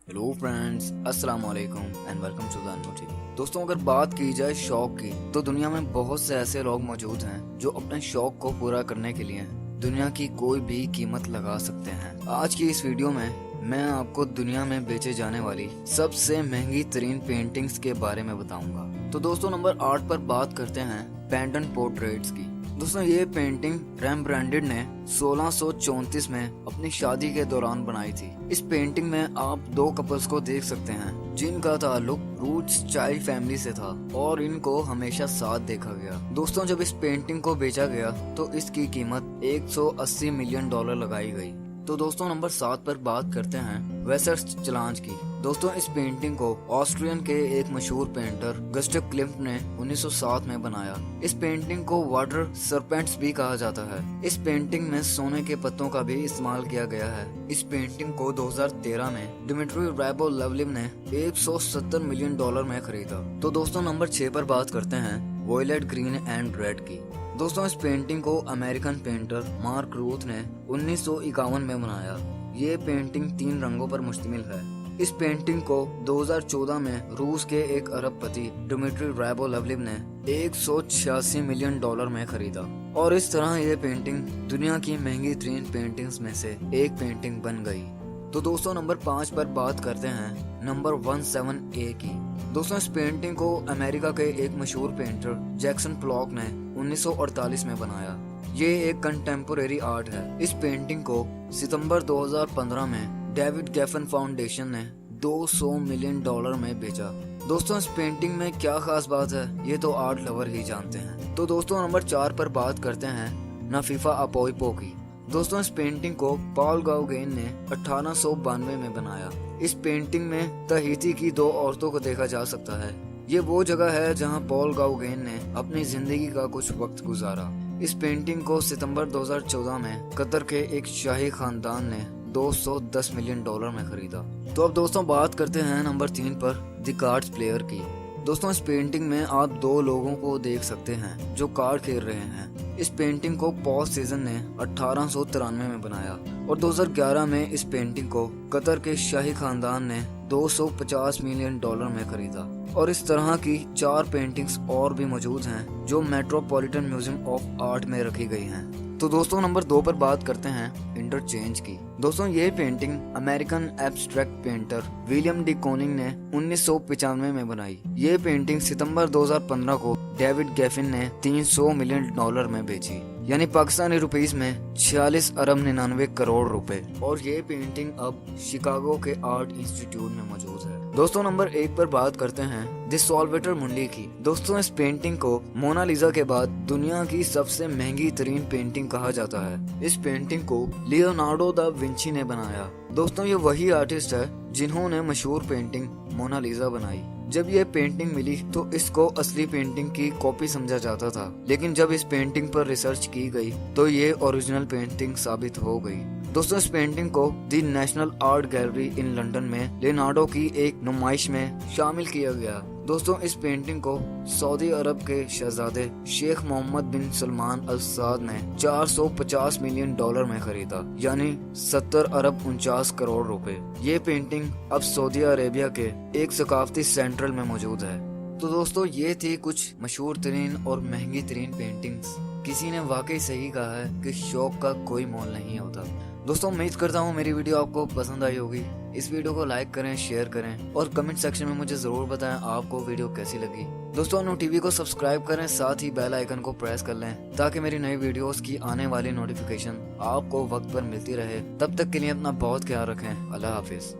Hello friends, अस्सलाम वालेकुम and welcome to the Anmol TV. दोस्तों, अगर बात की जाए शौक की तो दुनिया में बहुत से ऐसे लोग मौजूद हैं जो अपने शौक को पूरा करने के लिए दुनिया की कोई भी कीमत लगा सकते हैं। आज की इस वीडियो में मैं आपको दुनिया में बेचे जाने वाली सबसे महंगी तरीन पेंटिंग्स के बारे में बताऊंगा। तो दोस्तों, नंबर 8 पर बात करते हैं पैंटन पोर्ट्रेट्स की। दोस्तों, ये पेंटिंग रेम्ब्रांड ने 1634 में अपनी शादी के दौरान बनाई थी। इस पेंटिंग में आप दो कपल्स को देख सकते हैं जिनका ताल्लुक रूट्स चाइल्ड फैमिली से था और इनको हमेशा साथ देखा गया। दोस्तों, जब इस पेंटिंग को बेचा गया तो इसकी कीमत 180 मिलियन डॉलर लगाई गई। तो दोस्तों, नंबर 7 पर बात करते हैं वेसर्स चलांज की। दोस्तों, इस पेंटिंग को ऑस्ट्रियन के एक मशहूर पेंटर गस्टव क्लिम्ट ने 1907 में बनाया। इस पेंटिंग को वाटर सरपेंट्स भी कहा जाता है। इस पेंटिंग में सोने के पत्तों का भी इस्तेमाल किया गया है। इस पेंटिंग को 2013 में डिमिट्री राबोलोव ने 170 मिलियन डॉलर में खरीदा। तो दोस्तों, नंबर 6 पर बात करते हैं वॉयलेट ग्रीन एंड रेड की। दोस्तों, इस पेंटिंग को अमेरिकन पेंटर मार्क रूथ ने 1951 में बनाया। ये पेंटिंग 3 रंगों पर मुश्तमिल है। इस पेंटिंग को 2014 में रूस के एक अरबपति डिमिट्री राबोलोव ने 186 मिलियन डॉलर में खरीदा और इस तरह ये पेंटिंग दुनिया की महंगी तरीन पेंटिंग्स में से एक पेंटिंग बन गई। तो दोस्तों, नंबर 5 पर बात करते हैं नंबर 17A की। दोस्तों, इस पेंटिंग को अमेरिका के एक मशहूर पेंटर जैक्सन पोलॉक ने 1948 में बनाया। ये एक कंटेम्पोरेरी आर्ट है। इस पेंटिंग को सितंबर 2015 में डेविड गेफन फाउंडेशन ने 200 मिलियन डॉलर में बेचा। दोस्तों, इस पेंटिंग में क्या खास बात है ये तो आर्ट लवर ही जानते हैं। तो दोस्तों, नंबर 4 पर बात करते हैं नफीफा अपोइपो की। दोस्तों, इस पेंटिंग को पॉल गाउगेन ने 1892 में बनाया। इस पेंटिंग में तहीती की 2 औरतों को देखा जा सकता है। ये वो जगह है जहां पॉल गाउगेन ने अपनी जिंदगी का कुछ वक्त गुजारा। इस पेंटिंग को सितंबर 2014 में कतर के एक शाही खानदान ने 210 मिलियन डॉलर में खरीदा। तो अब दोस्तों, बात करते हैं नंबर 3 पर द कार्ड्स प्लेयर की। दोस्तों, इस पेंटिंग में आप 2 लोगों को देख सकते हैं जो कार्ड खेल रहे हैं। इस पेंटिंग को पॉल सीजन ने 1893 में बनाया और 2011 में इस पेंटिंग को कतर के शाही खानदान ने 250 मिलियन डॉलर में खरीदा। और इस तरह की 4 पेंटिंग्स और भी मौजूद हैं जो मेट्रोपॉलिटन म्यूजियम ऑफ आर्ट में रखी गई हैं। तो दोस्तों, नंबर 2 पर बात करते हैं इंटरचेंज की। दोस्तों, ये painting American abstract painter William D Koenig ने 1995 में बनाई। ये पेंटिंग सितंबर 2015 को डेविड गेफिन ने 300 मिलियन डॉलर में बेची, यानी पाकिस्तानी रुपीस में 46 अरब 99 करोड़ रुपए। और ये पेंटिंग अब शिकागो के आर्ट इंस्टीट्यूट में मौजूद है। दोस्तों, नंबर 1 पर बात करते हैं द साल्वेटर मुंडी की। दोस्तों, इस पेंटिंग को मोनालिसा के बाद दुनिया की सबसे महंगी तरीन पेंटिंग कहा जाता है। इस पेंटिंग को लियोनार्डो दा विंची ने बनाया। दोस्तों, ये वही आर्टिस्ट है जिन्होंने मशहूर पेंटिंग मोनालिसा बनाई। जब ये पेंटिंग मिली तो इसको असली पेंटिंग की कॉपी समझा जाता था, लेकिन जब इस पेंटिंग पर रिसर्च की गई तो ये ओरिजिनल पेंटिंग साबित हो गई। दोस्तों, इस पेंटिंग को the national art gallery in London में लियोनार्डो की एक नुमाइश में शामिल किया गया। दोस्तों, इस पेंटिंग को सऊदी अरब के शहजादे शेख मोहम्मद बिन सलमान अल साद ने 450 मिलियन डॉलर में खरीदा, यानी 70 अरब 49 करोड़ रुपए। ये पेंटिंग अब सऊदी अरेबिया के एक सकाफती सेंट्रल में मौजूद है। तो दोस्तों, ये थी कुछ मशहूर तरीन और महंगी तरीन पेंटिंग्स। किसी ने वाकई सही कहा है कि शौक का कोई मोल नहीं होता। दोस्तों, उम्मीद करता हूँ मेरी वीडियो आपको पसंद आई होगी। इस वीडियो को लाइक करें, शेयर करें और कमेंट सेक्शन में मुझे जरूर बताएं आपको वीडियो कैसी लगी। दोस्तों, अनु टीवी को सब्सक्राइब करें, साथ ही बेल आइकन को प्रेस कर लें ताकि मेरी नई वीडियोस की आने वाली नोटिफिकेशन आपको वक्त पर मिलती रहे। तब तक के लिए अपना बहुत ख्याल रखें। अल्लाह हाफिज।